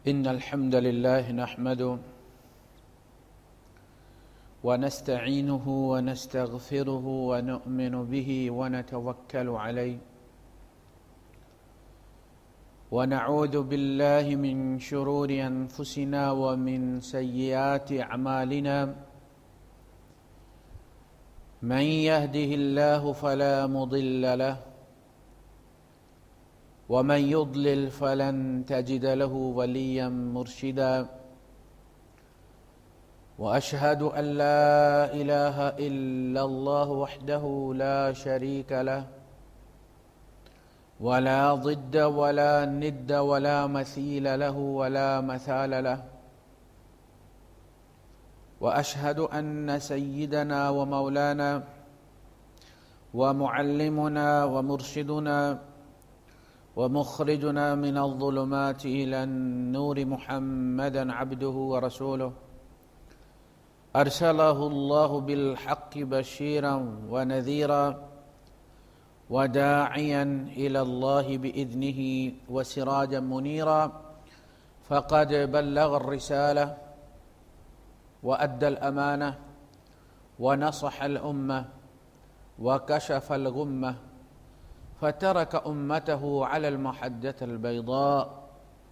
إن الحمد لله نحمده ونستعينه ونستغفره ونؤمن به ونتوكل عليه ونعوذ بالله من شرور أنفسنا ومن سيئات أعمالنا من يهده الله فلا مضل له ومن يضلل فلن تجد له وليا مرشدا وأشهد أن لا إله إلا الله وحده لا شريك له ولا ضد ولا ند ولا مثيل له ولا مثال له وأشهد أن سيدنا ومولانا ومعلمنا ومرشدنا ومخرجنا من الظلمات إلى النور محمدا عبده ورسوله أرسله الله بالحق بشيرا ونذيرا وداعيا إلى الله بإذنه وسراجا منيرا فقد بلغ الرسالة وأدى الأمانة ونصح الأمة وكشف الغمة فترك أمته على المحجة البيضاء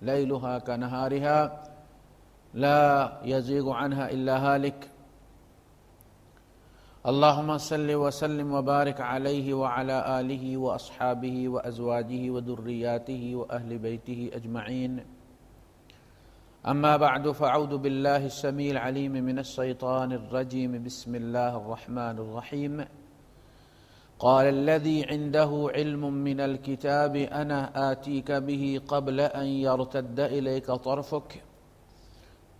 ليلها كنهارها لا يزيغ عنها إلا هالك اللهم صل وسلم وبارك عليه وعلى آله وأصحابه وأزواجه وذرياته وأهل بيته أجمعين أما بعد فأعوذ بالله السميع العليم من الشيطان الرجيم بسم الله الرحمن الرحيم قال الذي عنده علم من الكتاب أنا آتيك به قبل أن يرتد إليك طرفك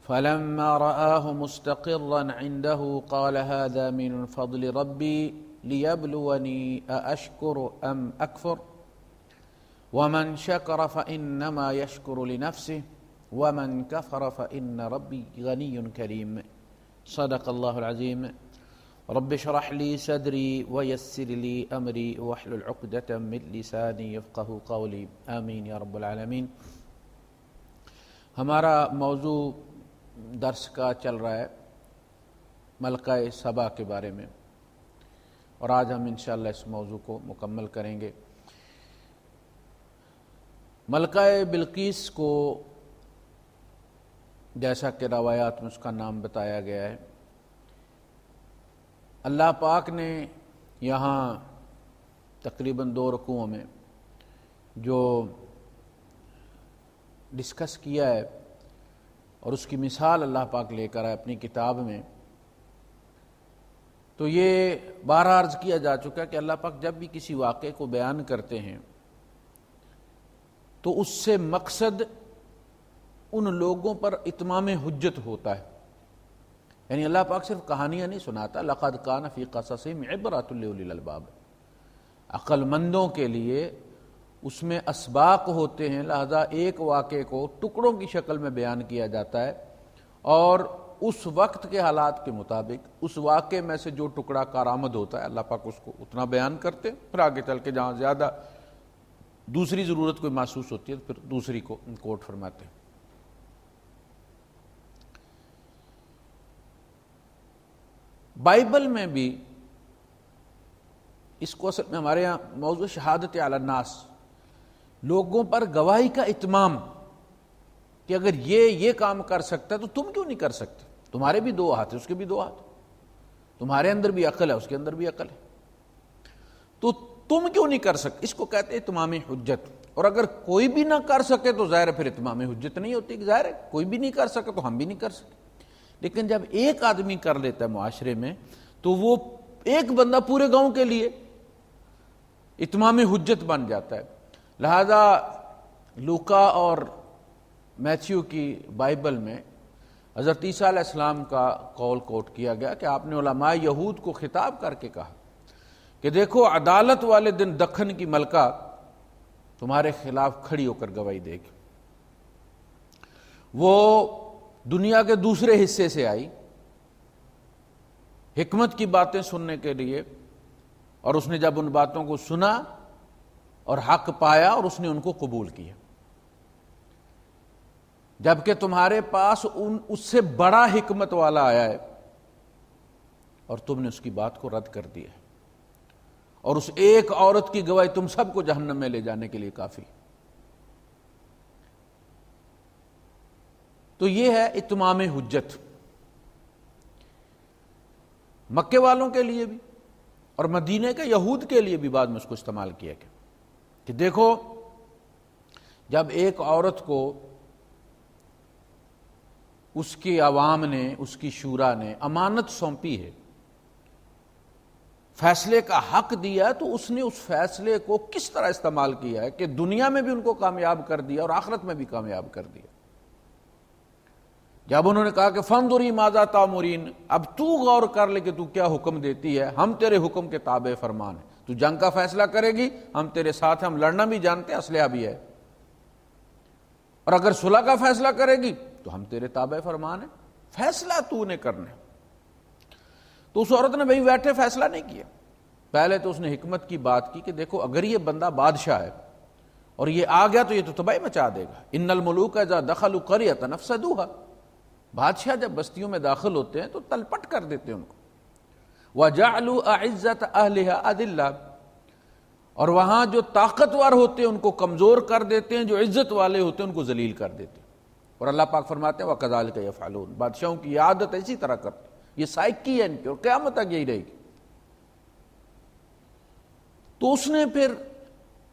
فلما رآه مستقرا عنده قال هذا من فضل ربي ليبلوني أأشكر أم أكفر ومن شكر فإنما يشكر لنفسه ومن كفر فإن ربي غني كريم صدق الله العظيم رب اشرح لي صدري ويسر لي أمري واحلل عقدة من لساني يفقهوا قولي آمين یا رب العالمین۔ ہمارا موضوع درس کا چل رہا ہے ملکہ سبا کے بارے میں، اور آج ہم انشاءاللہ اس موضوع کو مکمل کریں گے۔ ملکہ بلقیس کو جیسا کہ روایات میں اس کا نام بتایا گیا ہے، اللہ پاک نے یہاں تقریباً 2 رکوعوں میں جو ڈسکس کیا ہے اور اس کی مثال اللہ پاک لے کر آئے اپنی کتاب میں، تو یہ بار عرض کیا جا چکا ہے کہ اللہ پاک جب بھی کسی واقعے کو بیان کرتے ہیں تو اس سے مقصد ان لوگوں پر اتمام حجت ہوتا ہے، یعنی اللہ پاک صرف کہانیاں نہیں سناتا، لقد کان فی قصصہم عبرۃ لأولی الالباب، عقل مندوں کے لیے اس میں اسباق ہوتے ہیں، لہذا ایک واقعے کو ٹکڑوں کی شکل میں بیان کیا جاتا ہے اور اس وقت کے حالات کے مطابق اس واقعے میں سے جو ٹکڑا کارآمد ہوتا ہے اللہ پاک اس کو اتنا بیان کرتے ہیں، پھر آگے چل کے جہاں زیادہ دوسری ضرورت کوئی محسوس ہوتی ہے پھر دوسری کو کوٹ فرماتے ہیں۔ بائبل میں بھی اس کو اصل میں ہمارے یہاں موضوع شہادت علی الناس، لوگوں پر گواہی کا اتمام، کہ اگر یہ کام کر سکتا ہے تو تم کیوں نہیں کر سکتے؟ تمہارے بھی 2 ہاتھ ہیں، اس کے بھی 2 ہاتھ، تمہارے اندر بھی عقل ہے، اس کے اندر بھی عقل ہے، تو تم کیوں نہیں کر سکتے؟ اس کو کہتے ہیں اتمام حجت۔ اور اگر کوئی بھی نہ کر سکے تو ظاہر ہے پھر اتمام حجت نہیں ہوتی، ظاہر ہے کوئی بھی نہیں کر سکے تو ہم بھی نہیں کر سکے، لیکن جب ایک آدمی کر لیتا ہے معاشرے میں تو وہ ایک بندہ پورے گاؤں کے لیے اتمام حجت بن جاتا ہے۔ لہذا لوکا اور میتھیو کی بائبل میں حضرت عیسیٰ علیہ السلام کا قول کوٹ کیا گیا کہ آپ نے علماء یہود کو خطاب کر کے کہا کہ دیکھو عدالت والے دن دکن کی ملکہ تمہارے خلاف کھڑی ہو کر گواہی دے گی۔ وہ دنیا کے دوسرے حصے سے آئی حکمت کی باتیں سننے کے لیے، اور اس نے جب ان باتوں کو سنا اور حق پایا اور اس نے ان کو قبول کیا۔ جبکہ تمہارے پاس اس سے بڑا حکمت والا آیا ہے اور تم نے اس کی بات کو رد کر دیا، اور اس ایک عورت کی گواہی تم سب کو جہنم میں لے جانے کے لیے کافی۔ تو یہ ہے اتمام حجت، مکے والوں کے لیے بھی اور مدینے کے یہود کے لیے بھی بعد میں اس کو استعمال کیا گیا کہ دیکھو جب ایک عورت کو اس کی عوام نے، اس کی شورا نے امانت سونپی ہے، فیصلے کا حق دیا، تو اس نے اس فیصلے کو کس طرح استعمال کیا ہے کہ دنیا میں بھی ان کو کامیاب کر دیا اور آخرت میں بھی کامیاب کر دیا۔ جب انہوں نے کہا کہ فانظری ماذا تأمرین، اب تو غور کر لے کہ تو کیا حکم دیتی ہے، ہم تیرے حکم کے تابع فرمان ہیں، تو جنگ کا فیصلہ کرے گی ہم تیرے ساتھ، ہم لڑنا بھی جانتے ہیں، اسلحہ بھی ہے، اور اگر صلح کا فیصلہ کرے گی تو ہم تیرے تابع فرمان ہیں، فیصلہ تو نے کرنا ہے۔ تو اس عورت نے بھئی بیٹھے فیصلہ نہیں کیا، پہلے تو اس نے حکمت کی بات کی کہ دیکھو اگر یہ بندہ بادشاہ ہے اور یہ آ گیا تو یہ تو تباہی مچا دے گا، ان الملوک اذا دخلوا قریۃ افسدوها، بادشاہ جب بستیوں میں داخل ہوتے ہیں تو تلپٹ کر دیتے ہیں ان کو، وجعلوا اعزت اہلها اذلہ، اور وہاں جو طاقتور ہوتے ہیں ان کو کمزور کر دیتے ہیں، جو عزت والے ہوتے ہیں ان کو ذلیل کر دیتے ہیں۔ اور اللہ پاک فرماتے ہیں وَكَذَلِكَ يَفْعَلُونَ، بادشاہوں کی عادت ایسی طرح کرتے، یہ سائیکی ہے ان کی اور قیامت تک یہی رہے گی۔ تو اس نے پھر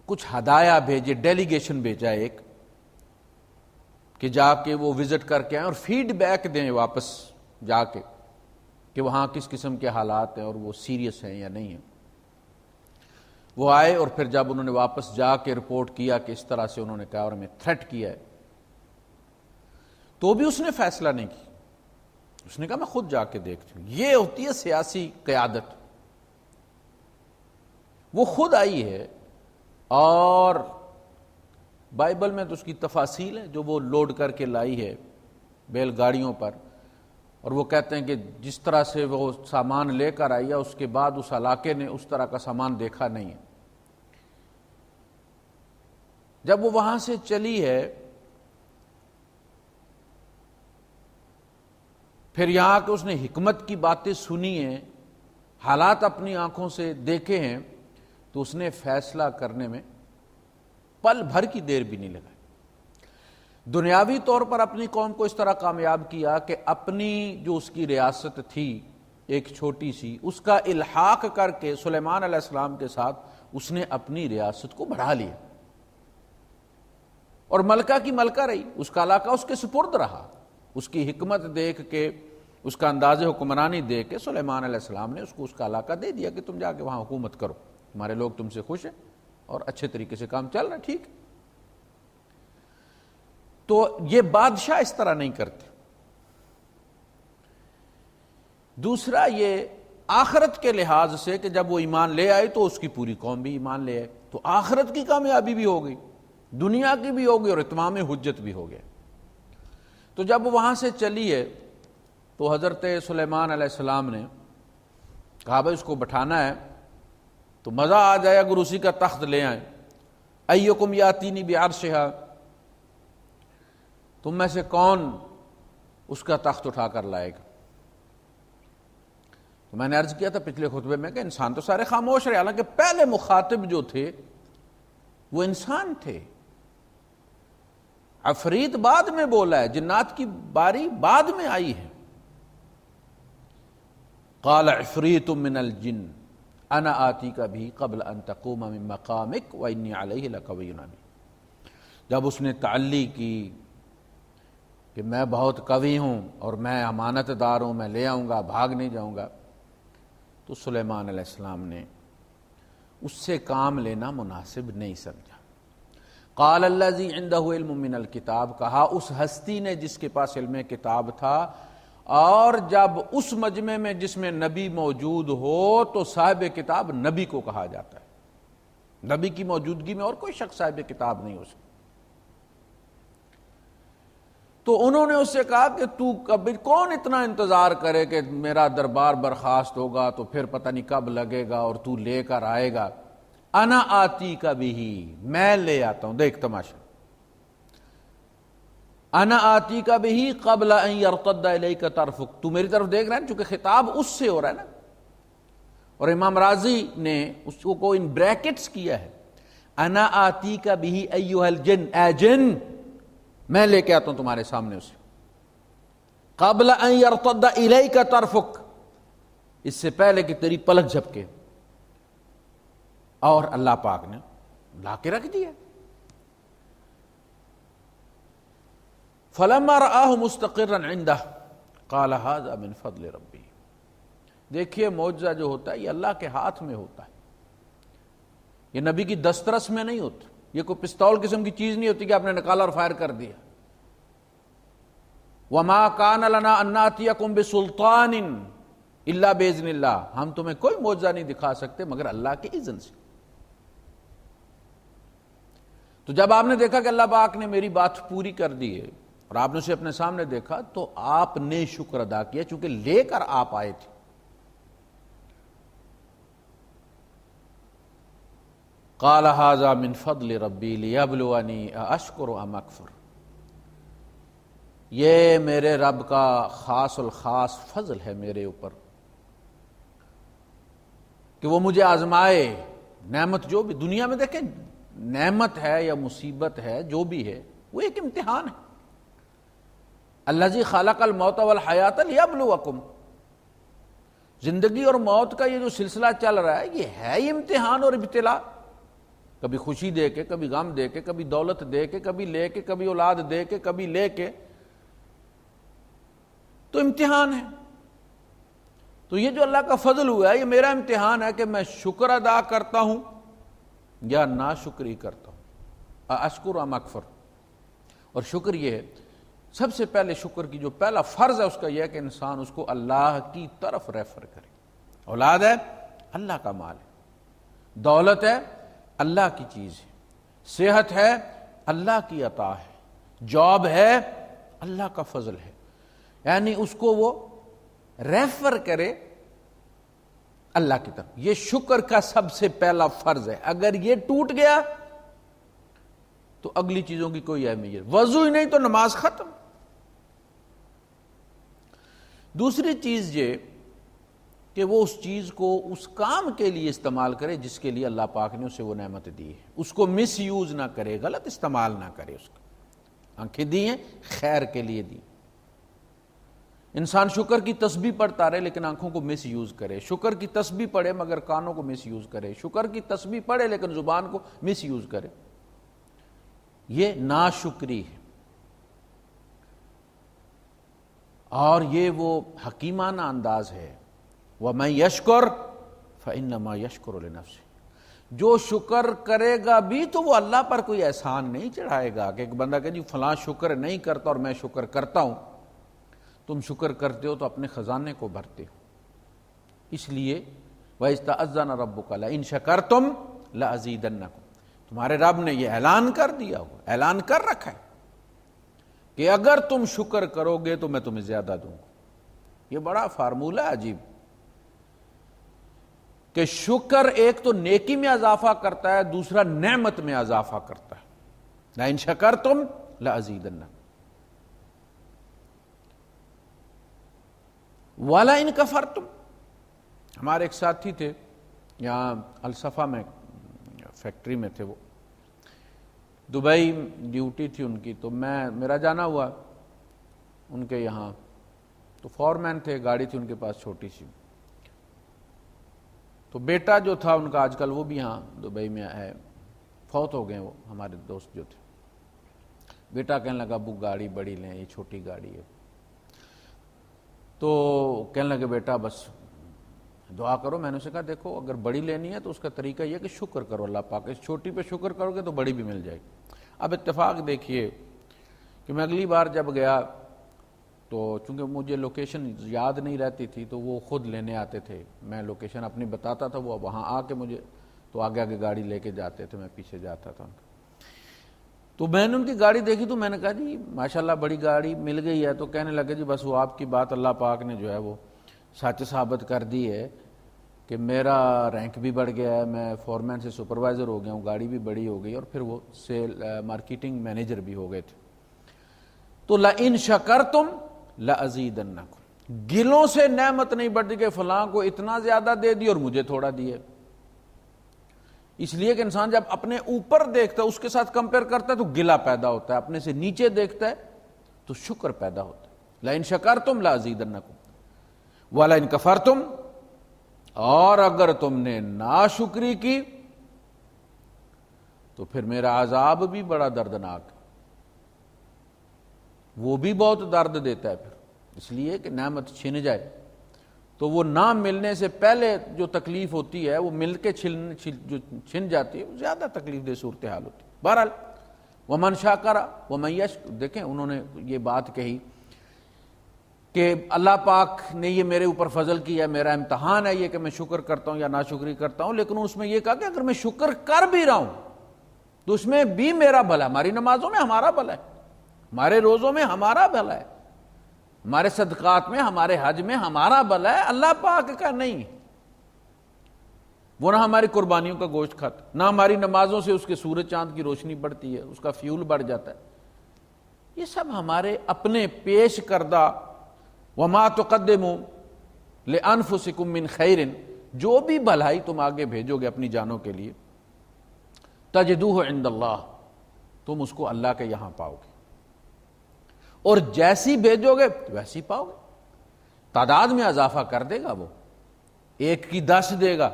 کچھ ہدایہ بھیجے، ڈیلیگیشن بھیجا ایک کہ جا کے وہ وزٹ کر کے آئیں اور فیڈ بیک دیں واپس جا کے کہ وہاں کس قسم کے حالات ہیں اور وہ سیریس ہیں یا نہیں ہیں۔ وہ آئے اور پھر جب انہوں نے واپس جا کے رپورٹ کیا کہ اس طرح سے انہوں نے کہا اور ہمیں تھریٹ کیا ہے، تو بھی اس نے فیصلہ نہیں کیا، اس نے کہا میں خود جا کے دیکھتی ہوں۔ یہ ہوتی ہے سیاسی قیادت، وہ خود آئی ہے، اور بائبل میں تو اس کی تفاصیل ہے جو وہ لوڈ کر کے لائی ہے بیل گاڑیوں پر، اور وہ کہتے ہیں کہ جس طرح سے وہ سامان لے کر آئی ہے اس کے بعد اس علاقے نے اس طرح کا سامان دیکھا نہیں ہے۔ جب وہ وہاں سے چلی ہے پھر یہاں کہ اس نے حکمت کی باتیں سنی ہیں، حالات اپنی آنکھوں سے دیکھے ہیں، تو اس نے فیصلہ کرنے میں پل بھر کی دیر بھی نہیں لگائی۔ دنیاوی طور پر اپنی قوم کو اس طرح کامیاب کیا کہ اپنی جو اس کی ریاست تھی ایک چھوٹی سی، اس کا الحاق کر کے سلیمان علیہ السلام کے ساتھ اس نے اپنی ریاست کو بڑھا لیا، اور ملکہ کی ملکہ رہی، اس کا علاقہ اس کے سپرد رہا۔ اس کی حکمت دیکھ کے، اس کا انداز حکمرانی دیکھ کے سلیمان علیہ السلام نے اس کو اس کا علاقہ دے دیا کہ تم جا کے وہاں حکومت کرو، ہمارے لوگ تم سے خوش ہیں اور اچھے طریقے سے کام چل رہا ہے، ٹھیک۔ تو یہ بادشاہ اس طرح نہیں کرتے۔ دوسرا یہ آخرت کے لحاظ سے کہ جب وہ ایمان لے آئے تو اس کی پوری قوم بھی ایمان لے آئے، تو آخرت کی کامیابی بھی ہو گئی، دنیا کی بھی ہو گئی، اور اتمام حجت بھی ہو گیا۔ تو جب وہاں سے چلی ہے تو حضرت سلیمان علیہ السلام نے کہا بھائی اس کو بٹھانا ہے تو مزہ آ جائے اگر اسی کا تخت لے آئیں، ایکم یاتینی بعرشہا، تم میں سے کون اس کا تخت اٹھا کر لائے گا؟ تو میں نے عرض کیا تھا پچھلے خطبے میں کہ انسان تو سارے خاموش رہے، حالانکہ پہلے مخاطب جو تھے وہ انسان تھے، عفریت بعد میں بولا ہے، جنات کی باری بعد میں آئی ہے۔ قال عفریت من الجن انا آتیک بھی قبل ان تقوم من مقامک وانی علیہ لقوی امین، جب اس نے تعلی کی کہ میں بہت قوی ہوں اور میں امانت دار ہوں، میں لے آؤں گا، بھاگ نہیں جاؤں گا، تو سلیمان علیہ السلام نے اس سے کام لینا مناسب نہیں سمجھا۔ قال الذی عندہ علم من الکتاب، کہا اس ہستی نے جس کے پاس علم کتاب تھا، اور جب اس مجمع میں جس میں نبی موجود ہو تو صاحب کتاب نبی کو کہا جاتا ہے، نبی کی موجودگی میں اور کوئی شخص صاحب کتاب نہیں ہو سکتا۔ تو انہوں نے اس سے کہا کہ تو کبھی کون اتنا انتظار کرے کہ میرا دربار برخاست ہوگا تو پھر پتہ نہیں کب لگے گا اور تو لے کر آئے گا، انا آتی کا بھی، میں لے آتا ہوں۔ دیکھ تماشا، انا آتی کا بھی قبل ان یرتد الیک طرفک، تو میری طرف دیکھ رہا ہے، چونکہ خطاب اس سے ہو رہا ہے نا. اور امام راضی نے اس کو ان بریکٹس کیا ہے، انا آتی کا بھی ایھا الجن، اے جن میں لے کے آتا ہوں تمہارے سامنے اسے، قبل ان یرتد الیک طرفک، اس سے پہلے کہ تیری پلک جھپکے. اور اللہ پاک نے لا کے رکھ دیا. فلما رآہ مستقرا عنده قال هذا من فضل ربی. دیکھیے معجزہ جو ہوتا ہے یہ اللہ کے ہاتھ میں ہوتا ہے، یہ نبی کی دسترس میں نہیں ہوتا. یہ کوئی پستول قسم کی چیز نہیں ہوتی کہ آپ نے نکالا اور فائر کر دیا. وما كان لنا ان ناتيكم بسلطان الا باذن اللہ، ہم تمہیں کوئی معجزہ نہیں دکھا سکتے مگر اللہ کے اذن سے. تو جب آپ نے دیکھا کہ اللہ پاک نے میری بات پوری کر دی ہے اور آپ نے اسے اپنے سامنے دیکھا تو آپ نے شکر ادا کیا، چونکہ لے کر آپ آئے تھے. قال هذا من فضل ربی لیبلونی اشکر ام اکفر. یہ میرے رب کا خاص الخاص فضل ہے میرے اوپر کہ وہ مجھے آزمائے. نعمت جو بھی دنیا میں دیکھیں، نعمت ہے یا مصیبت ہے جو بھی ہے وہ ایک امتحان ہے. الذی خلق الموت والحیات لیبلوکم، زندگی اور موت کا یہ جو سلسلہ چل رہا ہے یہ ہے ہی امتحان اور ابتلا. کبھی خوشی دے کے، کبھی غم دے کے، کبھی دولت دے کے، کبھی لے کے، کبھی اولاد دے کے، کبھی لے کے، تو امتحان ہے. تو یہ جو اللہ کا فضل ہوا ہے یہ میرا امتحان ہے کہ میں شکر ادا کرتا ہوں یا ناشکری کرتا ہوں. اشکر ام اکفر. اور شکر یہ ہے، سب سے پہلے شکر کی جو پہلا فرض ہے اس کا یہ ہے کہ انسان اس کو اللہ کی طرف ریفر کرے. اولاد ہے اللہ کا مال ہے، دولت ہے اللہ کی چیز ہے، صحت ہے اللہ کی عطا ہے، جاب ہے اللہ کا فضل ہے. یعنی اس کو وہ ریفر کرے اللہ کی طرف. یہ شکر کا سب سے پہلا فرض ہے. اگر یہ ٹوٹ گیا تو اگلی چیزوں کی کوئی اہمیت، وضو ہی نہیں تو نماز ختم. دوسری چیز یہ کہ وہ اس چیز کو اس کام کے لیے استعمال کرے جس کے لیے اللہ پاک نے اسے وہ نعمت دی ہے. اس کو مس یوز نہ کرے، غلط استعمال نہ کرے. اس کا آنکھیں دی ہیں خیر کے لیے دی. انسان شکر کی تسبیح پڑھتا رہے لیکن آنکھوں کو مس یوز کرے، شکر کی تسبیح پڑھے مگر کانوں کو مس یوز کرے، شکر کی تسبیح پڑھے لیکن زبان کو مس یوز کرے، یہ ناشکری ہے. اور یہ وہ حکیمانہ انداز ہے، وَمَن يَشْكُرْ فَإِنَّمَا يَشْكُرُ لِنَفْسِهِ. جو شکر کرے گا بھی تو وہ اللہ پر کوئی احسان نہیں چڑھائے گا کہ ایک بندہ کہ جی فلاں شکر نہیں کرتا اور میں شکر کرتا ہوں. تم شکر کرتے ہو تو اپنے خزانے کو بھرتے ہو. اس لیے وَإِذْ تَأَذَّنَ رَبُّكَ لَئِن شَكَرْتُمْ لَأَزِيدَنَّكُمْ. تمہارے رب نے یہ اعلان کر دیا ہو، اعلان کر رکھا ہے کہ اگر تم شکر کرو گے تو میں تمہیں زیادہ دوں گا. یہ بڑا فارمولہ عجیب کہ شکر ایک تو نیکی میں اضافہ کرتا ہے، دوسرا نعمت میں اضافہ کرتا ہے. لَئِن شَكَرْتُمْ لَأَزِيدَنَّكُمْ وَلَئِن كَفَرْتُمْ. ہمارے ایک ساتھی تھے یہاں الصفا میں، فیکٹری میں تھے، وہ دبئی ڈیوٹی تھی ان کی، تو میرا جانا ہوا ان کے یہاں. تو فورمین تھے، گاڑی تھی ان کے پاس چھوٹی سی. تو بیٹا جو تھا ان کا آج کل وہ بھی یہاں دبئی میں ہے، فوت ہو گئے وہ ہمارے دوست جو تھے. بیٹا کہنے لگا ابو گاڑی بڑی لیں، یہ چھوٹی گاڑی ہے. تو کہنے لگے بیٹا بس دعا کرو. میں نے اسے کہا دیکھو اگر بڑی لینی ہے تو اس کا طریقہ یہ کہ شکر کرو اللہ پاک، اس چھوٹی پہ شکر کرو گے تو بڑی بھی مل جائے گی. اب اتفاق دیکھیے کہ میں اگلی بار جب گیا تو چونکہ مجھے لوکیشن یاد نہیں رہتی تھی تو وہ خود لینے آتے تھے، میں لوکیشن اپنی بتاتا تھا، وہ وہاں آ کے مجھے تو آگے آگے گاڑی لے کے جاتے تھے، میں پیچھے جاتا تھا ان کا. تو میں نے ان کی گاڑی دیکھی تو میں نے کہا جی ماشاءاللہ بڑی گاڑی مل گئی ہے. تو کہنے لگے جی بس وہ آپ کی بات اللہ پاک نے جو ہے وہ سچ ثابت کر دی ہے کہ میرا رینک بھی بڑھ گیا ہے، میں فورمین سے سپروائزر ہو گیا ہوں، گاڑی بھی بڑی ہو گئی اور پھر وہ سیل مارکیٹنگ مینیجر بھی ہو گئے تھے. تو لئن شکرتم لازیدنکم، گلوں سے نعمت نہیں بڑھتی کہ فلاں کو اتنا زیادہ دے دی اور مجھے تھوڑا دیے. اس لیے کہ انسان جب اپنے اوپر دیکھتا ہے اس کے ساتھ کمپیئر کرتا ہے تو گلا پیدا ہوتا ہے، اپنے سے نیچے دیکھتا ہے تو شکر پیدا ہوتا ہے. لئن شکرتم لازیدنکم ولئن کفرتم، اور اگر تم نے ناشکری کی تو پھر میرا عذاب بھی بڑا دردناک ہے، وہ بھی بہت درد دیتا ہے. پھر اس لیے کہ نعمت چھن جائے تو وہ نہ ملنے سے پہلے جو تکلیف ہوتی ہے وہ مل کے جو چھن جاتی ہے وہ زیادہ تکلیف دہ صورتحال ہوتی ہے. بہرحال ومن شاکر ومن یشکر، دیکھیں انہوں نے یہ بات کہی کہ اللہ پاک نے یہ میرے اوپر فضل کیا ہے، میرا امتحان ہے یہ کہ میں شکر کرتا ہوں یا ناشکری کرتا ہوں، لیکن اس میں یہ کہا کہ اگر میں شکر کر بھی رہا ہوں تو اس میں بھی میرا بھلا، ہماری نمازوں میں ہمارا بھلا ہے، ہمارے روزوں میں ہمارا بھلا ہے، ہمارے صدقات میں، ہمارے حج میں ہمارا بھلا ہے، اللہ پاک کا نہیں. وہ نہ ہماری قربانیوں کا گوشت کھاتا، نہ ہماری نمازوں سے اس کے سورج چاند کی روشنی بڑھتی ہے، اس کا فیول بڑھ جاتا ہے. یہ سب ہمارے اپنے پیش کردہ وما تقدموا لانفسکم من خیر، جو بھی بھلائی تم آگے بھیجو گے اپنی جانوں کے لیے، تجدوہ عند اللہ، تم اس کو اللہ کے یہاں پاؤ گے، اور جیسی بھیجو گے ویسی پاؤ گے. تعداد میں اضافہ کر دے گا، وہ 1 کی 10 دے گا،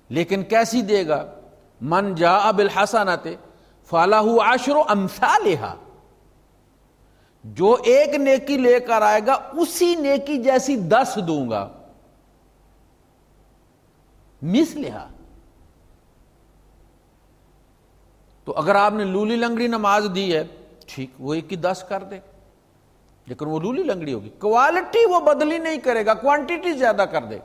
لیکن کیسی دے گا؟ من جاء بالحسنۃ فلہ عشر امثالھا، جو 1 نیکی لے کر آئے گا اسی نیکی جیسی 10 دوں گا، مثلھا. تو اگر آپ نے لولی لنگڑی نماز دی ہے ٹھیک، وہ 1 کی 10 کر دے، لیکن وہ لولی لنگڑی ہوگی، کوالٹی وہ بدلی نہیں کرے گا، کوانٹیٹی زیادہ کر دے.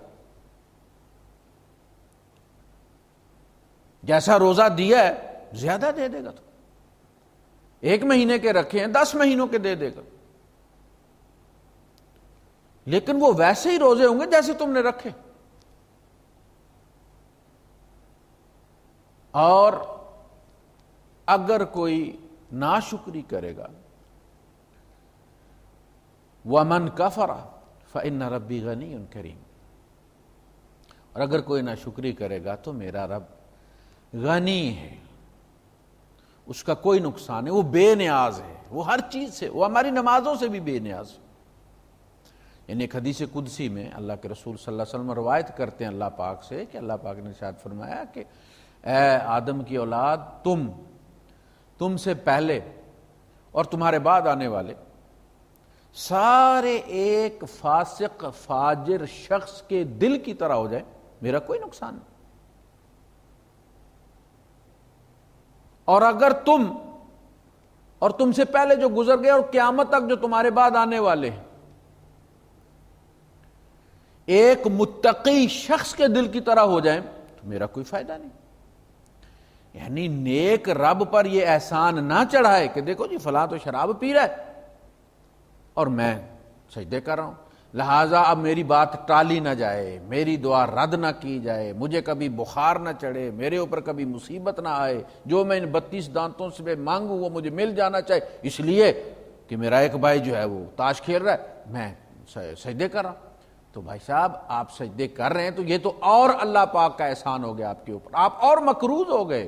جیسا روزہ دیا ہے زیادہ دے دے گا، تو 1 مہینے کے رکھے ہیں 10 مہینوں کے دے دے گا، لیکن وہ ویسے ہی روزے ہوں گے جیسے تم نے رکھے. اور اگر کوئی ناشکری کرے گا، وَمَنْ كَفَرَ فَإِنَّ رَبِّي غَنِيٌّ كَرِيمٌ، اور اگر کوئی ناشکری کرے گا تو میرا رب غنی ہے، اس کا کوئی نقصان ہے، وہ بے نیاز ہے، وہ ہر چیز سے، وہ ہماری نمازوں سے بھی بے نیاز ہے. یعنی ایک حدیث قدسی میں اللہ کے رسول صلی اللہ علیہ وسلم روایت کرتے ہیں اللہ پاک سے کہ اللہ پاک نے ارشاد فرمایا کہ اے آدم کی اولاد، تم سے پہلے اور تمہارے بعد آنے والے سارے ایک فاسق فاجر شخص کے دل کی طرح ہو جائیں، میرا کوئی نقصان نہیں. اور اگر تم سے پہلے جو گزر گئے اور قیامت تک جو تمہارے بعد آنے والے ہیں ایک متقی شخص کے دل کی طرح ہو جائیں تو میرا کوئی فائدہ نہیں. یعنی نیک رب پر یہ احسان نہ چڑھائے کہ دیکھو جی فلاں تو شراب پی رہا ہے اور میں سجدے کر رہا ہوں، لہٰذا اب میری بات ٹالی نہ جائے، میری دعا رد نہ کی جائے، مجھے کبھی بخار نہ چڑھے، میرے اوپر کبھی مصیبت نہ آئے، جو میں ان 32 دانتوں سے مانگوں وہ مجھے مل جانا چاہے، اس لیے کہ میرا ایک بھائی جو ہے وہ تاش کھیل رہا ہے، میں سجدے کر رہا ہوں. تو بھائی صاحب آپ سجدے کر رہے ہیں تو یہ تو اور اللہ پاک کا احسان ہو گیا آپ کے اوپر، آپ اور مقروض ہو گئے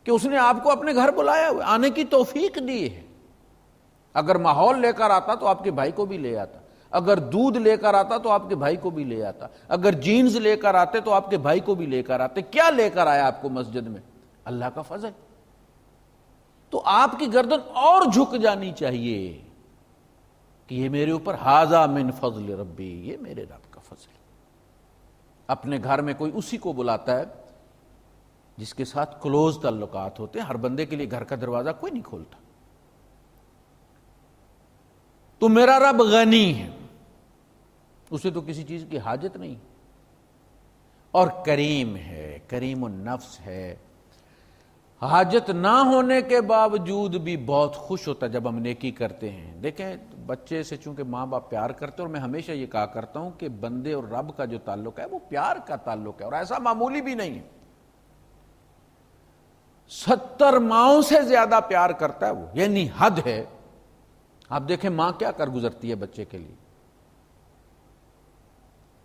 کہ اس نے آپ کو اپنے گھر بلایا ہوا، آنے کی توفیق دی ہے. اگر ماحول لے کر آتا تو آپ کے بھائی کو بھی لے آتا، اگر دودھ لے کر آتا تو آپ کے بھائی کو بھی لے آتا، اگر جینز لے کر آتے تو آپ کے بھائی کو بھی لے کر آتے. کیا لے کر آیا آپ کو مسجد میں؟ اللہ کا فضل. تو آپ کی گردن اور جھک جانی چاہیے کہ یہ میرے اوپر ھذا من فضل ربی، یہ میرے رب کا فضل. اپنے گھر میں کوئی اسی کو بلاتا ہے جس کے ساتھ کلوز تعلقات ہوتے ہیں. ہر بندے کے لیے گھر کا دروازہ کوئی نہیں کھولتا. تو میرا رب غنی ہے، اسے تو کسی چیز کی حاجت نہیں، اور کریم ہے، کریم النفس ہے. حاجت نہ ہونے کے باوجود بھی بہت خوش ہوتا ہے جب ہم نیکی کرتے ہیں. دیکھیں بچے سے چونکہ ماں باپ پیار کرتے ہیں، اور میں ہمیشہ یہ کہا کرتا ہوں کہ بندے اور رب کا جو تعلق ہے وہ پیار کا تعلق ہے، اور ایسا معمولی بھی نہیں ہے. 70 ماؤں سے زیادہ پیار کرتا ہے وہ، یعنی حد ہے. آپ دیکھیں ماں کیا کر گزرتی ہے بچے کے لیے،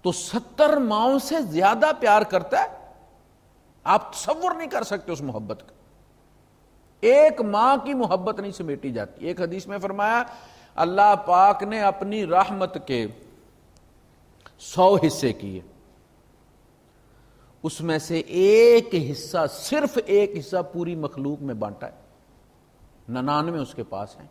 تو 70 ماؤں سے زیادہ پیار کرتا ہے. آپ تصور نہیں کر سکتے اس محبت کا. ایک ماں کی محبت نہیں سمیٹی جاتی. ایک حدیث میں فرمایا اللہ پاک نے اپنی رحمت کے 100 حصے کیے، اس میں سے ایک حصہ، صرف ایک حصہ پوری مخلوق میں بانٹا ہے، 99 اس کے پاس ہیں.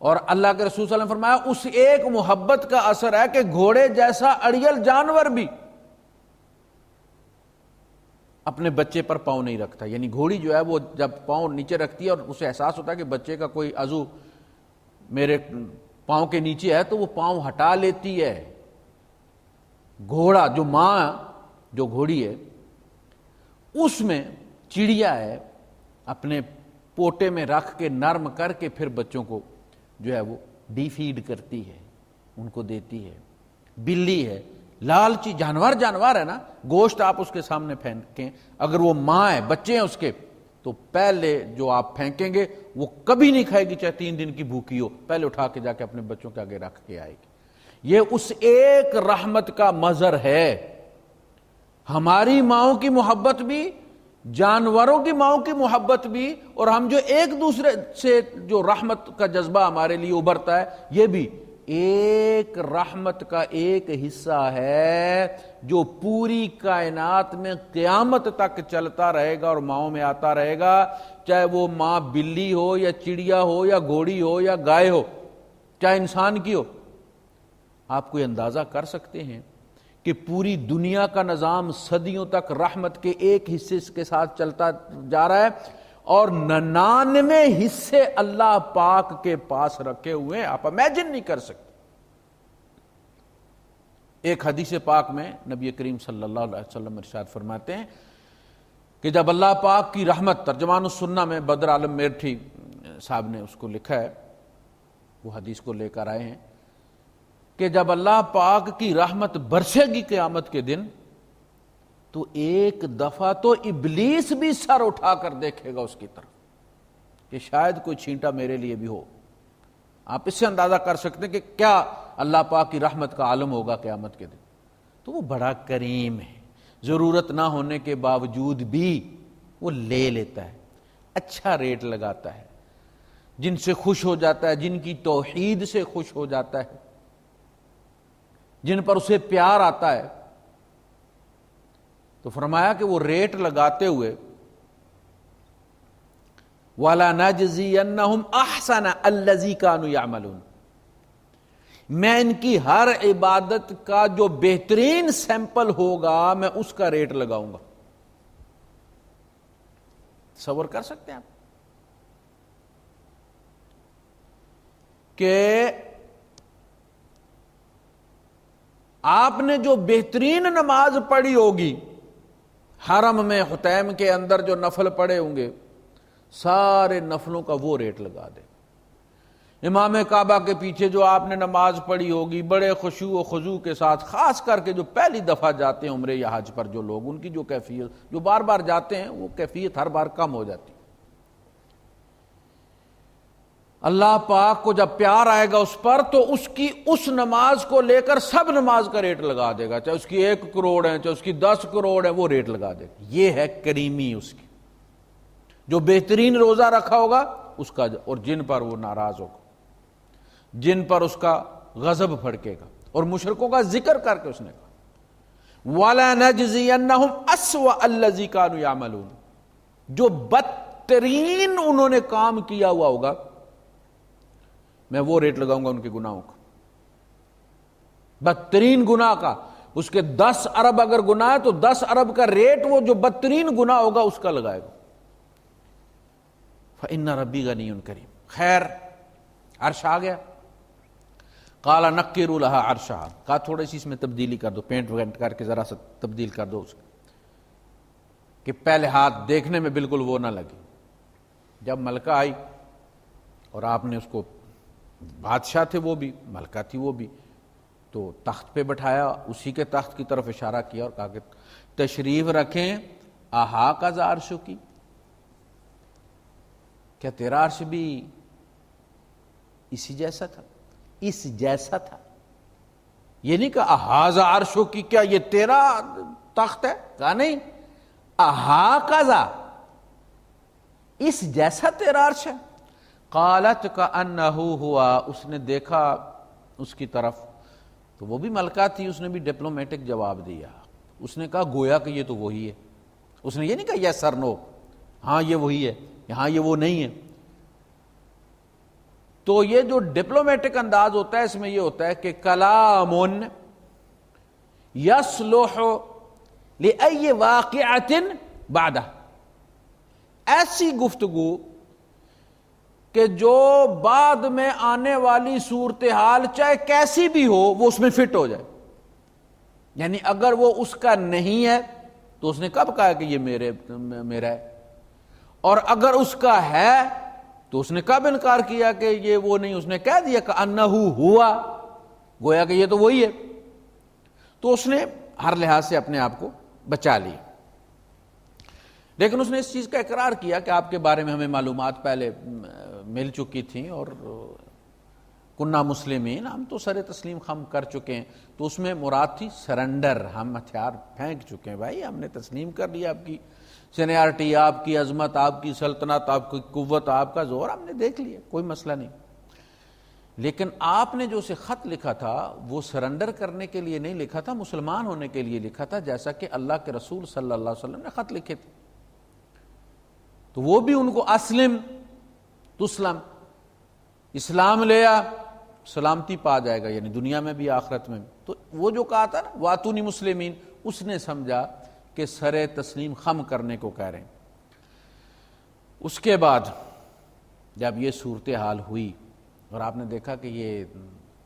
اور اللہ کے رسول صلی اللہ علیہ وسلم نے فرمایا اس ایک محبت کا اثر ہے کہ گھوڑے جیسا اڑیل جانور بھی اپنے بچے پر پاؤں نہیں رکھتا. یعنی گھوڑی جو ہے وہ جب پاؤں نیچے رکھتی ہے اور اسے احساس ہوتا ہے کہ بچے کا کوئی عضو میرے پاؤں کے نیچے ہے تو وہ پاؤں ہٹا لیتی ہے. گھوڑا جو ماں جو گھوڑی ہے اس میں چڑیا ہے، اپنے پوٹے میں رکھ کے نرم کر کے پھر بچوں کو جو ہے وہ ڈی فیڈ کرتی ہے، ان کو دیتی ہے. بلی ہے، لالچی جانور ہے نا، گوشت آپ اس کے سامنے پھینکیں، اگر وہ ماں ہے بچے ہیں اس کے تو پہلے جو آپ پھینکیں گے وہ کبھی نہیں کھائے گی، چاہے 3 دن کی بھوکی ہو، پہلے اٹھا کے جا کے اپنے بچوں کے آگے رکھ کے آئے گی. یہ اس ایک رحمت کا مظہر ہے. ہماری ماؤں کی محبت بھی، جانوروں کی ماؤں کی محبت بھی، اور ہم جو ایک دوسرے سے جو رحمت کا جذبہ ہمارے لیے ابھرتا ہے یہ بھی ایک رحمت کا ایک حصہ ہے جو پوری کائنات میں قیامت تک چلتا رہے گا اور ماؤں میں آتا رہے گا، چاہے وہ ماں بلی ہو یا چڑیا ہو یا گھوڑی ہو یا گائے ہو، چاہے انسان کی ہو. آپ کوئی اندازہ کر سکتے ہیں کہ پوری دنیا کا نظام صدیوں تک رحمت کے ایک حصے کے ساتھ چلتا جا رہا ہے اور 99 حصے اللہ پاک کے پاس رکھے ہوئے ہیں. آپ امیجن نہیں کر سکتے. ایک حدیث پاک میں نبی کریم صلی اللہ علیہ وسلم ارشاد فرماتے ہیں کہ جب اللہ پاک کی رحمت، ترجمان السنہ میں بدر عالم میرٹھی صاحب نے اس کو لکھا ہے، وہ حدیث کو لے کر آئے ہیں کہ جب اللہ پاک کی رحمت برسے گی قیامت کے دن تو ایک دفعہ تو ابلیس بھی سر اٹھا کر دیکھے گا اس کی طرف کہ شاید کوئی چھینٹا میرے لیے بھی ہو. آپ اس سے اندازہ کر سکتے ہیں کہ کیا اللہ پاک کی رحمت کا عالم ہوگا قیامت کے دن. تو وہ بڑا کریم ہے، ضرورت نہ ہونے کے باوجود بھی وہ لے لیتا ہے، اچھا ریٹ لگاتا ہے، جن سے خوش ہو جاتا ہے، جن کی توحید سے خوش ہو جاتا ہے، جن پر اسے پیار آتا ہے. تو فرمایا کہ وہ ریٹ لگاتے ہوئے وَلَا نَجْزِيَنَّهُمْ أَحْسَنَ الَّذِي كَانُوا يَعْمَلُونَ، میں ان کی ہر عبادت کا جو بہترین سیمپل ہوگا میں اس کا ریٹ لگاؤں گا. تصور کر سکتے ہیں آپ کہ آپ نے جو بہترین نماز پڑھی ہوگی، حرم میں حتیم کے اندر جو نفل پڑھے ہوں گے، سارے نفلوں کا وہ ریٹ لگا دے. امام کعبہ کے پیچھے جو آپ نے نماز پڑھی ہوگی بڑے خشوع و خضوع کے ساتھ، خاص کر کے جو پہلی دفعہ جاتے ہیں عمرے یا حج پر جو لوگ، ان کی جو کیفیت، جو بار بار جاتے ہیں وہ کیفیت ہر بار کم ہو جاتی. اللہ پاک کو جب پیار آئے گا اس پر تو اس کی اس نماز کو لے کر سب نماز کا ریٹ لگا دے گا، چاہے اس کی 1 کروڑ ہے، چاہے اس کی 10 کروڑ ہے، وہ ریٹ لگا دے گا. یہ ہے کریمی اس کی. جو بہترین روزہ رکھا ہوگا اس کا، اور جن پر وہ ناراض ہوگا، جن پر اس کا غضب پھڑکے گا. اور مشرکوں کا ذکر کر کے اس نے کہا وَلَا نَجْزِيَنَّهُمْ أَسْوَأَ الَّذِي كَانُوا يَعْمَلُونَ، جو بدترین انہوں نے کام کیا ہوا ہوگا میں وہ ریٹ لگاؤں گا ان کے گناہوں کا. بدترین گناہ کا، اس کے 10 ارب اگر گناہ ہے تو 10 ارب کا ریٹ وہ جو بدترین گناہ ہوگا اس کا لگائے گا. فَإِنَّ رَبِّي غَنِيٌّ كَرِيمٌ. خیر عرش آ گیا. قَالَ نَقِّرُوا لَهَا عَرْشَهَا، کہا تھوڑی سی اس میں تبدیلی کر دو، پینٹ وینٹ کر کے ذرا سا تبدیل کر دو اس کہ پہلے ہاتھ دیکھنے میں بالکل وہ نہ لگے. جب ملکہ آئی اور آپ نے اس کو، بادشاہ تھے وہ بھی، ملکہ تھی وہ بھی، تو تخت پہ بٹھایا، اسی کے تخت کی طرف اشارہ کیا اور کہا کہ تشریف رکھیں آہا کا عرش کی، کیا تیرا عرش بھی اسی جیسا تھا، اس جیسا تھا. یہ نہیں کہا اہذا عرشو کی، کیا یہ تیرا تخت ہے؟ کہا نہیں، اہٰذا، اس جیسا تیرا عرش ہے. قالت کأنہ ہوا، اس نے دیکھا اس کی طرف، تو وہ بھی ملکہ تھی، اس نے بھی ڈپلومیٹک جواب دیا. اس نے کہا گویا کہ یہ تو وہی ہے. اس نے یہ نہیں کہا یس اور نو، ہاں یہ وہی ہے، ہاں یہ وہ نہیں ہے. تو یہ جو ڈپلومیٹک انداز ہوتا ہے، اس میں یہ ہوتا ہے کہ کلام یصلح لأی واقعۃ بعدہ، ایسی گفتگو کہ جو بعد میں آنے والی صورتحال چاہے کیسی بھی ہو وہ اس میں فٹ ہو جائے. یعنی اگر وہ اس کا نہیں ہے تو اس نے کب کہا کہ یہ میرا ہے، اور اگر اس کا ہے تو اس نے کب انکار کیا کہ یہ وہ نہیں؟ اس نے کہہ دیا کہ انہ ہوا، گویا کہ یہ تو وہی ہے. تو اس نے ہر لحاظ سے اپنے آپ کو بچا لی. لیکن اس نے اس چیز کا اقرار کیا کہ آپ کے بارے میں ہمیں معلومات پہلے مل چکی تھیں، اور کنہ مسلمین، ہم تو سر تسلیم خم کر چکے ہیں. تو اس میں مراد تھی سرنڈر، ہم ہتھیار پھینک چکے ہیں بھائی، ہم نے تسلیم کر لیا. آپ کی سینیارٹی، آپ کی عظمت، آپ کی سلطنت، آپ کی قوت، آپ کا زور ہم نے دیکھ لیا، کوئی مسئلہ نہیں. لیکن آپ نے جو اسے خط لکھا تھا وہ سرنڈر کرنے کے لیے نہیں لکھا تھا، مسلمان ہونے کے لیے لکھا تھا، جیسا کہ اللہ کے رسول صلی اللہ علیہ وسلم نے خط لکھے تھے. تو وہ بھی ان کو اسلم تسلم، اسلام لیا سلامتی پا جائے گا، یعنی دنیا میں بھی آخرت میں بھی. تو وہ جو کہا تھا نا واتونی مسلمین، اس نے سمجھا کہ سر تسلیم خم کرنے کو کہہ رہے ہیں. اس کے بعد جب یہ صورتحال ہوئی اور آپ نے دیکھا کہ یہ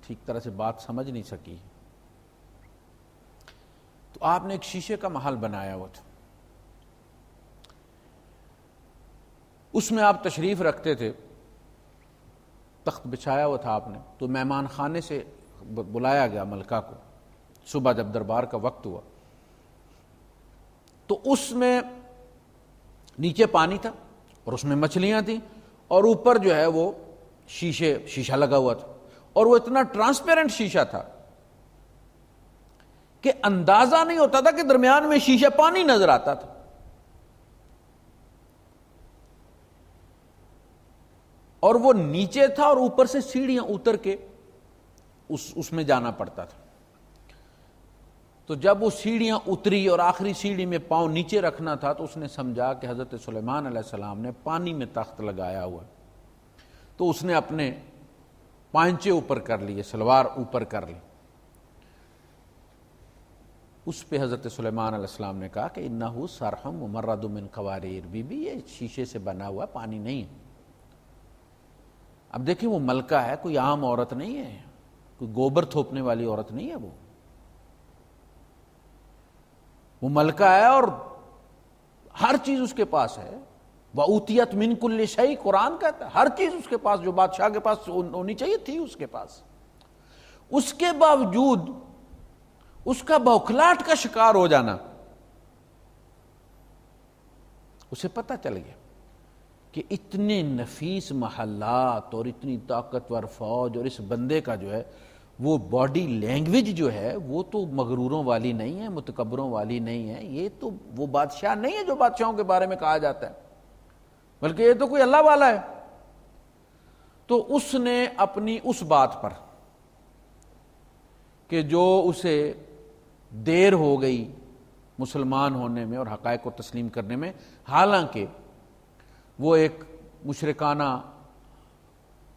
ٹھیک طرح سے بات سمجھ نہیں سکی، تو آپ نے ایک شیشے کا محل بنایا ہوا تھا، اس میں آپ تشریف رکھتے تھے، تخت بچھایا ہوا تھا آپ نے. تو مہمان خانے سے بلایا گیا ملکہ کو، صبح جب دربار کا وقت ہوا تو اس میں نیچے پانی تھا اور اس میں مچھلیاں تھیں، اور اوپر جو ہے وہ شیشہ لگا ہوا تھا، اور وہ اتنا ٹرانسپیرنٹ شیشہ تھا کہ اندازہ نہیں ہوتا تھا کہ درمیان میں شیشہ پانی نظر آتا تھا. اور وہ نیچے تھا اور اوپر سے سیڑھیاں اتر کے اس میں جانا پڑتا تھا. تو جب وہ سیڑھیاں اتری اور آخری سیڑھی میں پاؤں نیچے رکھنا تھا تو اس نے سمجھا کہ حضرت سلیمان علیہ السلام نے پانی میں تخت لگایا ہوا. تو اس نے اپنے پائنچے اوپر کر لیے، سلوار اوپر کر لی. اس پہ حضرت سلیمان علیہ السلام نے کہا کہ انہ صرح ممرد من قواریر، بی بی یہ شیشے سے بنا ہوا پانی نہیں ہے. اب دیکھیں وہ ملکہ ہے، کوئی عام عورت نہیں ہے، کوئی گوبر تھوپنے والی عورت نہیں ہے. وہ ملکہ ہے اور ہر چیز اس کے پاس ہے. وَأُوتِيَتْ مِن كُلِّ شَيْءٍ، قرآن کہتا ہے ہر چیز اس کے پاس جو بادشاہ کے پاس ہونی چاہیے تھی اس کے پاس. اس کے باوجود اس کا بوکھلاہٹ کا شکار ہو جانا، اسے پتہ چل گیا کہ اتنے نفیس محلات اور اتنی طاقتور فوج اور اس بندے کا جو ہے وہ باڈی لینگویج جو ہے وہ تو مغروروں والی نہیں ہے، متکبروں والی نہیں ہے. یہ تو وہ بادشاہ نہیں ہے جو بادشاہوں کے بارے میں کہا جاتا ہے، بلکہ یہ تو کوئی اللہ والا ہے. تو اس نے اپنی اس بات پر کہ جو اسے دیر ہو گئی مسلمان ہونے میں اور حقائق کو تسلیم کرنے میں، حالانکہ وہ ایک مشرکانہ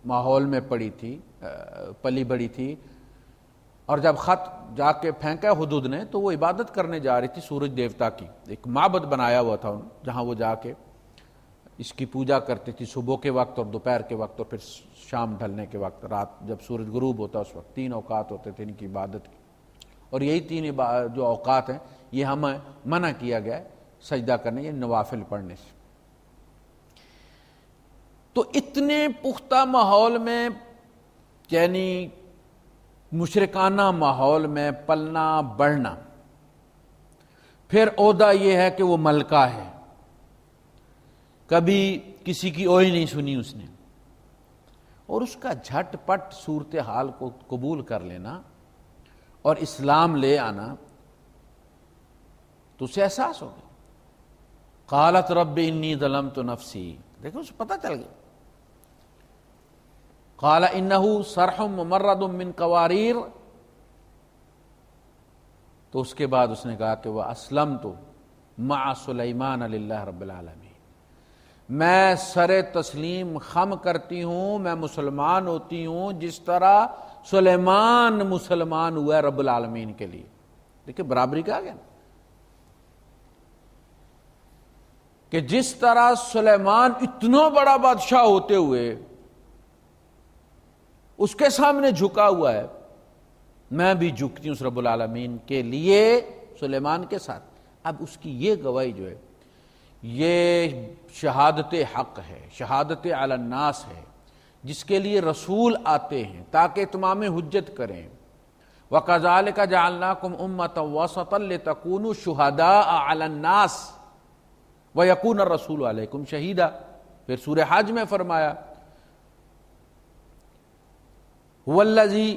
ماحول میں پلی بڑی تھی، اور جب خط جا کے پھینکا حدود نے تو وہ عبادت کرنے جا رہی تھی سورج دیوتا کی. ایک معبد بنایا ہوا تھا جہاں وہ جا کے اس کی پوجا کرتی تھی صبح کے وقت اور دوپہر کے وقت اور پھر شام ڈھلنے کے وقت، رات جب سورج غروب ہوتا اس وقت. 3 اوقات ہوتے تھے ان کی عبادت کی، اور یہی 3 جو اوقات ہیں یہ ہمیں منع کیا گیا ہے سجدہ کرنے، یہ نوافل پڑھنے سے. تو اتنے پختہ ماحول میں، یعنی مشرکانہ ماحول میں پلنا بڑھنا، پھر عہدہ یہ ہے کہ وہ ملکہ ہے، کبھی کسی کی اوئی نہیں سنی اس نے، اور اس کا جھٹ پٹ صورتحال کو قبول کر لینا اور اسلام لے آنا تو اسے احساس ہو گیا. قالت رب انی ظلمت نفسی، دیکھو اسے پتہ چل گیا. قال انہ صرح ممرد من قواریر، تو اس کے بعد اس نے کہا کہ وہ اسلمت مع سلیمان للہ رب العالمین، میں سر تسلیم خم کرتی ہوں، میں مسلمان ہوتی ہوں جس طرح سلیمان مسلمان ہوا ہے رب العالمین کے لیے. دیکھیں برابری کا آ گیا نا، کہ جس طرح سلیمان اتنا بڑا بادشاہ ہوتے ہوئے اس کے سامنے جھکا ہوا ہے، میں بھی جھکتی ہوں اس رب العالمین کے لیے سلیمان کے ساتھ. اب اس کی یہ گواہی جو ہے یہ شہادت حق ہے، شہادت علی الناس ہے، جس کے لیے رسول آتے ہیں تاکہ اتمام حجت کریں. وَكَذَلِكَ جَعَلْنَاكُمْ أُمَّةً وَسَطًا لِتَكُونُوا شُهَدَاءَ عَلَى النَّاسِ وَيَكُونَ الرَّسُولُ عَلَيْكُمْ شَهِيدًا. پھر سورہ حج میں فرمایا هُوَ الَّذِي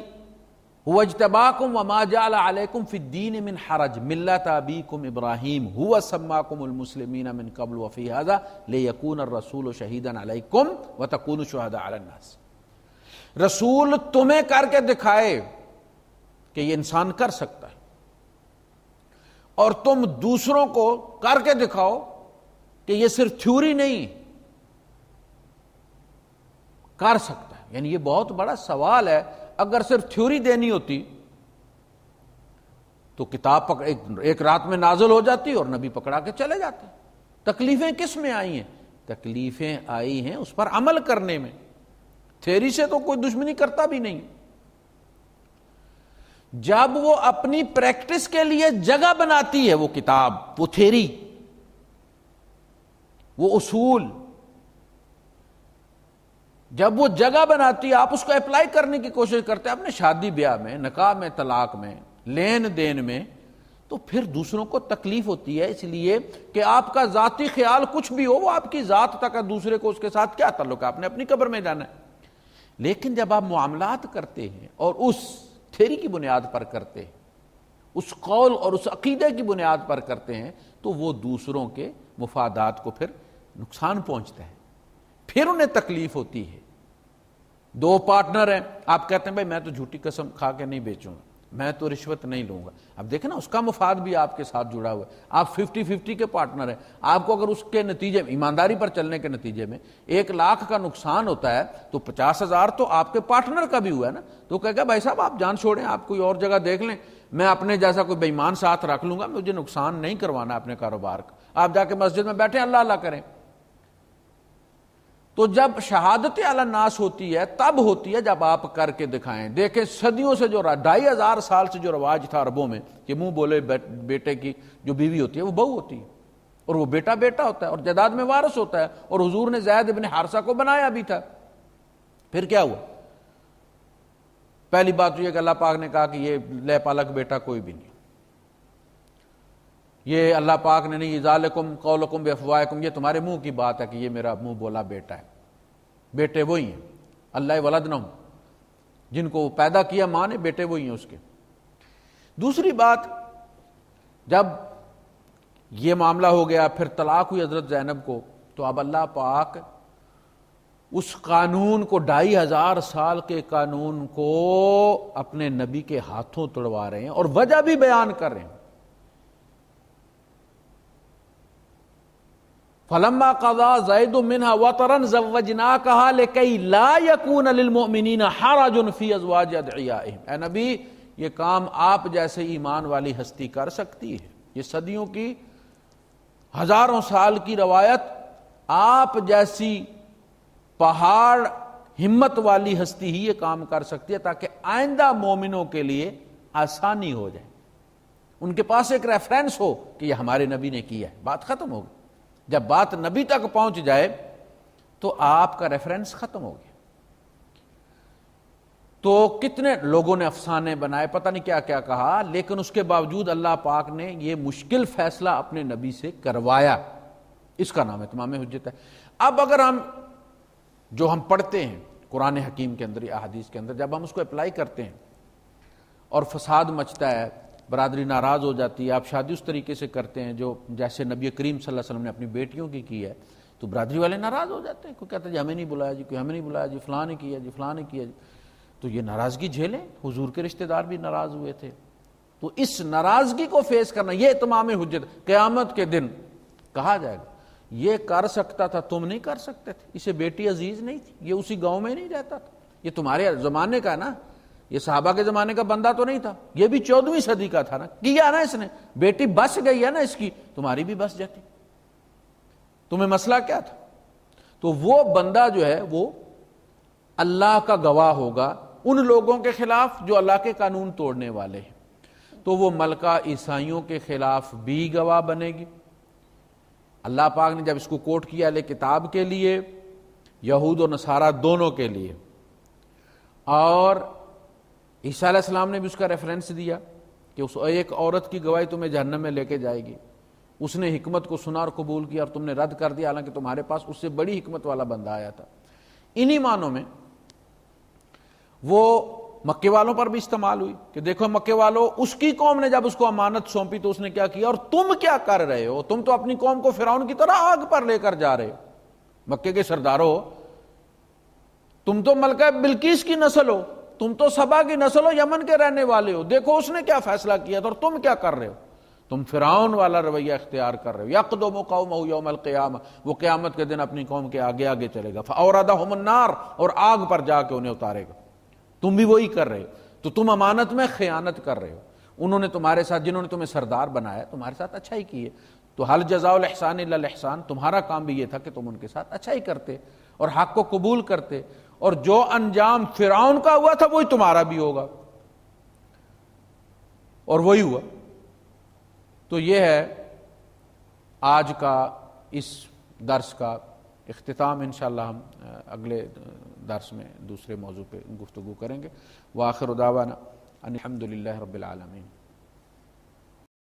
هُوَ اجْتَبَاكُمْ وَمَا جَعَلَ عَلَيْكُمْ فِي الدِّينِ مِنْ حَرَجٍ مِلَّةَ أَبِيكُمْ إِبْرَاهِيمَ هُوَ سَمَّاكُمُ الْمُسْلِمِينَ مِنْ قَبْلُ وَفِي هَذَا لِيَكُونَ الرَّسُولُ شَهِيدًا عَلَيْكُمْ وَتَكُونُوا شُهَدَاءَ عَلَى النَّاسِ. رسول تمہیں کر کے دکھائے کہ یہ انسان کر سکتا ہے، اور تم دوسروں کو کر کے دکھاؤ کہ یہ صرف تھیوری نہیں کر سکتا ہے. یعنی یہ بہت بڑا سوال ہے. اگر صرف تھیوری دینی ہوتی تو کتاب ایک رات میں نازل ہو جاتی اور نبی پکڑا کے چلے جاتے. تکلیفیں کس میں آئی ہیں؟ تکلیفیں آئی ہیں اس پر عمل کرنے میں. تھیوری سے تو کوئی دشمنی کرتا بھی نہیں. جب وہ اپنی پریکٹس کے لیے جگہ بناتی ہے وہ کتاب، وہ تھیوری، وہ اصول، جب وہ جگہ بناتی ہے آپ اس کو اپلائی کرنے کی کوشش کرتے ہیں اپنے شادی بیاہ میں، نکاح میں، طلاق میں، لین دین میں، تو پھر دوسروں کو تکلیف ہوتی ہے. اس لیے کہ آپ کا ذاتی خیال کچھ بھی ہو وہ آپ کی ذات تک ہے، دوسرے کو اس کے ساتھ کیا تعلق ہے، آپ نے اپنی قبر میں جانا ہے. لیکن جب آپ معاملات کرتے ہیں اور اس تھیوری کی بنیاد پر کرتے ہیں، اس قول اور اس عقیدے کی بنیاد پر کرتے ہیں، تو وہ دوسروں کے مفادات کو پھر نقصان پہنچتا ہے، پھر انہیں تکلیف ہوتی ہے. دو پارٹنر ہیں، آپ کہتے ہیں بھائی میں تو جھوٹی قسم کھا کے نہیں بیچوں گا، میں تو رشوت نہیں لوں گا. اب دیکھیں نا اس کا مفاد بھی آپ کے ساتھ جڑا ہوا ہے، آپ 50-50 کے پارٹنر ہیں. آپ کو اگر اس کے نتیجے میں ایمانداری پر چلنے کے نتیجے میں 1 لاکھ کا نقصان ہوتا ہے تو 50,000 تو آپ کے پارٹنر کا بھی ہوا ہے نا. تو کہے گا بھائی صاحب آپ جان چھوڑیں، آپ کوئی اور جگہ دیکھ لیں، میں اپنے جیسا کوئی بے ایمان ساتھ رکھ لوں گا، مجھے نقصان نہیں کروانا اپنے کاروبار کا. آپ جا کے مسجد میں بیٹھیں اللہ اللہ کریں. تو جب شہادت علی الناس ہوتی ہے تب ہوتی ہے جب آپ کر کے دکھائیں. دیکھیں صدیوں سے جو 2500 سال سے جو رواج تھا عربوں میں کہ منہ بولے بیٹے کی جو بیوی ہوتی ہے وہ بہو ہوتی ہے، اور وہ بیٹا بیٹا ہوتا ہے اور جائیداد میں وارث ہوتا ہے. اور حضور نے زید بن حارثہ کو بنایا بھی تھا. پھر کیا ہوا؟ پہلی بات تو یہ کہ اللہ پاک نے کہا کہ یہ لے پالک بیٹا کوئی بھی نہیں. یہ اللہ پاک نے نہیں، ذالکم قولکم بافواہکم، یہ تمہارے منہ کی بات ہے کہ یہ میرا منہ بولا بیٹا ہے. بیٹے وہی ہیں، اللہ ولدنہم، جن کو پیدا کیا ماں نے، بیٹے وہی ہیں اس کے. دوسری بات، جب یہ معاملہ ہو گیا پھر طلاق ہوئی حضرت زینب کو، تو اب اللہ پاک اس قانون کو 2500 سال کے قانون کو اپنے نبی کے ہاتھوں توڑوا رہے ہیں اور وجہ بھی بیان کر رہے ہیں. فَلَمَّا قَضَى زَيْدٌ مِّنْهَا وَطَرًا زَوَّجْنَاكَهَا لِكَيْ لَا يَكُونَ لِلْمُؤْمِنِينَ حَرَجٌ فِي أَزْوَاجِ أَدْعِيَائِهِمْ. اے نبی یہ کام آپ جیسے ایمان والی ہستی کر سکتی ہے. یہ صدیوں کی، ہزاروں سال کی روایت، آپ جیسی پہاڑ ہمت والی ہستی ہی یہ کام کر سکتی ہے تاکہ آئندہ مومنوں کے لیے آسانی ہو جائے، ان کے پاس ایک ریفرنس ہو کہ یہ ہمارے نبی نے کیا ہے. بات ختم ہوگی. جب بات نبی تک پہنچ جائے تو آپ کا ریفرنس ختم ہو گیا. تو کتنے لوگوں نے افسانے بنائے، پتہ نہیں کیا کیا کہا، لیکن اس کے باوجود اللہ پاک نے یہ مشکل فیصلہ اپنے نبی سے کروایا. اس کا نام اتمام حجت ہے. اب اگر ہم جو ہم پڑھتے ہیں قرآن حکیم کے اندر یا احادیث کے اندر جب ہم اس کو اپلائی کرتے ہیں اور فساد مچتا ہے، برادری ناراض ہو جاتی ہے، آپ شادی اس طریقے سے کرتے ہیں جو جیسے نبی کریم صلی اللہ علیہ وسلم نے اپنی بیٹیوں کی ہے، تو برادری والے ناراض ہو جاتے ہیں، کوئی کہتا ہے جی ہمیں نہیں بلایا جی، کوئی ہمیں نہیں بلایا جی، فلاں نے کیا جی، فلاں نے کیا جی، تو یہ ناراضگی جھیلیں۔ حضور کے رشتہ دار بھی ناراض ہوئے تھے، تو اس ناراضگی کو فیس کرنا، یہ تمام حجت قیامت کے دن کہا جائے گا یہ کر سکتا تھا تم نہیں کر سکتے تھے، اسے بیٹی عزیز نہیں تھی، یہ اسی گاؤں میں نہیں رہتا تھا، یہ تمہارے زمانے کا ہے نا، یہ صحابہ کے زمانے کا بندہ تو نہیں تھا، یہ بھی 14ویں صدی کا تھا نا، کیا نا اس نے، بیٹی بس گئی ہے نا اس کی، تمہاری بھی بس جاتی، تمہیں مسئلہ کیا تھا؟ تو وہ بندہ جو ہے وہ اللہ کا گواہ ہوگا ان لوگوں کے خلاف جو اللہ کے قانون توڑنے والے ہیں، تو وہ ملکہ عیسائیوں کے خلاف بھی گواہ بنے گی۔ اللہ پاک نے جب اس کو کوٹ کیا اہل کتاب کے لیے، یہود و نصارہ دونوں کے لیے، اور عیسیٰ علیہ السلام نے بھی اس کا ریفرنس دیا کہ اس ایک عورت کی گواہی تمہیں جہنم میں لے کے جائے گی، اس نے حکمت کو سنا اور قبول کیا اور تم نے رد کر دیا، حالانکہ تمہارے پاس اس سے بڑی حکمت والا بندہ آیا تھا۔ انہی معنوں میں وہ مکے والوں پر بھی استعمال ہوئی کہ دیکھو مکے والوں، اس کی قوم نے جب اس کو امانت سونپی تو اس نے کیا کیا، اور تم کیا کر رہے ہو، تم تو اپنی قوم کو فرعون کی طرح آگ پر لے کر جا رہے ہو، مکے کے سرداروں، تم تو ملکہ بلقیس کی نسل ہو، تم تو سبا کی نسل ہو، یمن کے رہنے والے ہو، دیکھو اس نے کیا فیصلہ کیا تھا اور تم کیا کر رہے ہو، تم فرعون والا رویہ اختیار کر رہے ہو۔ یقدم قومہ یوم القیامہ، وہ قیامت کے دن اپنی قوم کے آگے آگے چلے گا، فاوردہم النار، اور آگ پر جا کے انہیں اتارے گا، تم بھی وہی کر رہے ہو، تو تم امانت میں خیانت کر رہے ہو، انہوں نے تمہارے ساتھ، جنہوں نے تمہیں سردار بنایا تمہارے ساتھ اچھائی کی ہے، تو حل جزاء الاحسان الا الاحسان، تمہارا کام بھی یہ تھا کہ تم ان کے ساتھ اچھائی کرتے اور حق کو قبول کرتے، اور جو انجام فرعون کا ہوا تھا وہی تمہارا بھی ہوگا، اور وہی ہوا۔ تو یہ ہے آج کا اس درس کا اختتام، انشاءاللہ ہم اگلے درس میں دوسرے موضوع پہ گفتگو کریں گے۔ وآخر دعوانا ان الحمد للہ رب العالمین۔